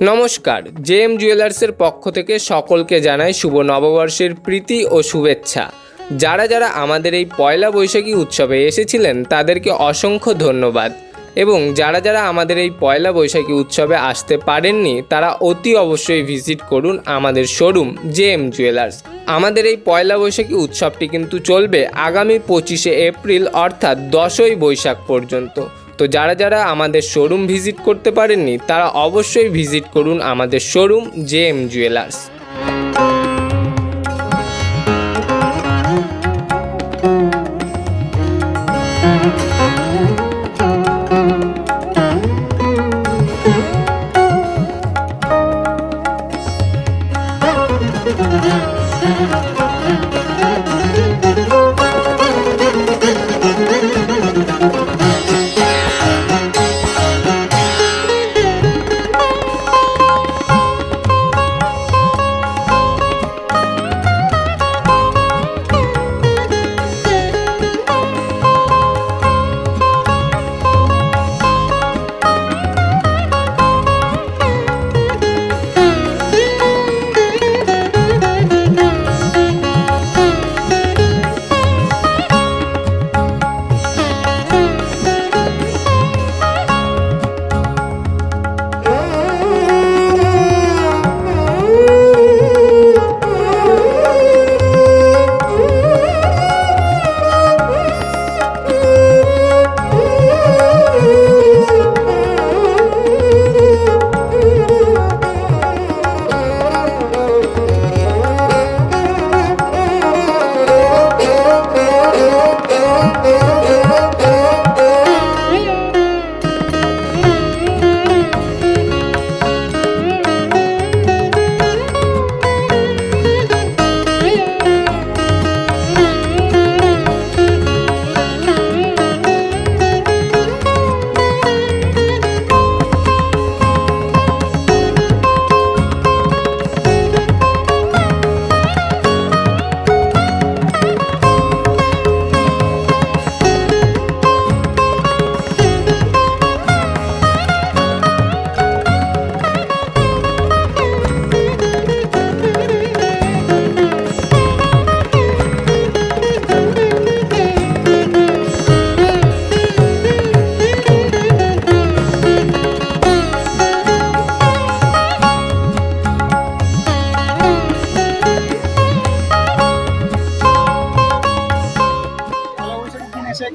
নমস্কার, জেএম জুয়েলার্সের পক্ষ থেকে সকলকে জানাই শুভ নববর্ষের প্রীতি ও শুভেচ্ছা। যারা যারা আমাদের এই পয়লা বৈশাখী উৎসবে এসেছিলেন তাদেরকে অসংখ্য ধন্যবাদ, এবং যারা যারা আমাদের এই পয়লা বৈশাখী উৎসবে আসতে পারেননি তারা অতি অবশ্যই ভিজিট করুন আমাদের শোরুম জেএম জুয়েলার্স। আমাদের এই পয়লা বৈশাখী উৎসবটি কিন্তু চলবে আগামী 25শে এপ্রিল অর্থাৎ 10ই বৈশাখ পর্যন্ত। তো যারা যারা আমাদের শোরুম ভিজিট করতে পারেননি তারা অবশ্যই ভিজিট করুন আমাদের শোরুম জেএম জুয়েলার্স।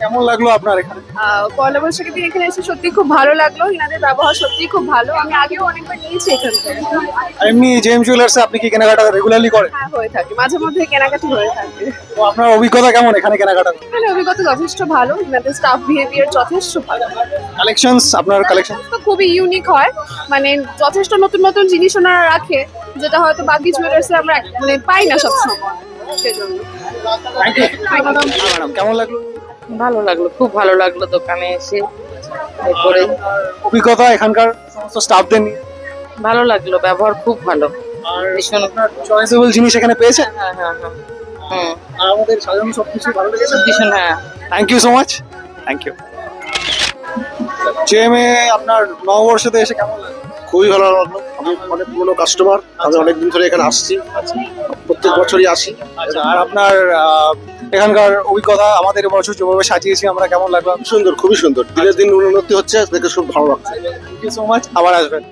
কেমন লাগলো আপনার এখানে? পয়লা বৈশাখের দিন এখানে এসে সত্যি খুব ভালো লাগলো। ইনাদের ব্যবহার সত্যি খুব ভালো। আমি আগেও অনেকবার নিয়েছি এখান থেকে। এমনি জেএম জুয়েলার্সে আপনি কি কেনাকাটা রেগুলারলি করেন? হ্যাঁ, হয়ে থাকে, মাঝে মধ্যে কেনাকাটি হয়ে থাকে। তো আপনার অভিজ্ঞতা কেমন এখানে কেনাকাটা? এখানে অভিজ্ঞতা যথেষ্ট ভালো। ইনাদের স্টাফ বিহেভিয়ার যথেষ্ট ভালো। কালেকশনস, আপনার কালেকশন তো খুবই ইউনিক হয়, মানে যথেষ্ট নতুন নতুন জিনিস ওনারা রাখে, যেটা হয়তো বাকি জুয়েলার্সে আমরা মানে পাই না সবসময়। সেজন্য থ্যাংক ইউ ম্যাডাম। কেমন লাগলো? ভালো লাগলো, খুব ভালো লাগলো দোকানে এসে। এরপরে অভিজ্ঞতা এখানকার সমস্ত স্টাফদের নিয়ে? ভালো লাগলো, ব্যবহার খুব ভালো। আর ভীষণ। আপনার চয়েসেবল জিনিস এখানে পেয়েছেন? হ্যাঁ হ্যাঁ হ্যাঁ হুম, আর আমাদের সাজানো সবকিছু ভালো লেগেছে? ভীষণ। হ্যাঁ, thank you so much. Thank you. JMA আপনার নববর্ষতে এসে কেমন লাগলো? খুবই ভালো লাগলো। আমি অনেক পুরোনো কাস্টমার, আমি অনেকদিন ধরে এখানে আসছি, প্রত্যেক বছরই আসি। আচ্ছা, আর আপনার এখানকার অভিজ্ঞতা আমাদের বছর যেভাবে সাজিয়েছি আমরা কেমন লাগলো? সুন্দর, খুবই সুন্দর। দিনের দিন উন্নতি হচ্ছে, দেখে খুব ভালো লাগছে। Thank you so much. আবার আসবেন।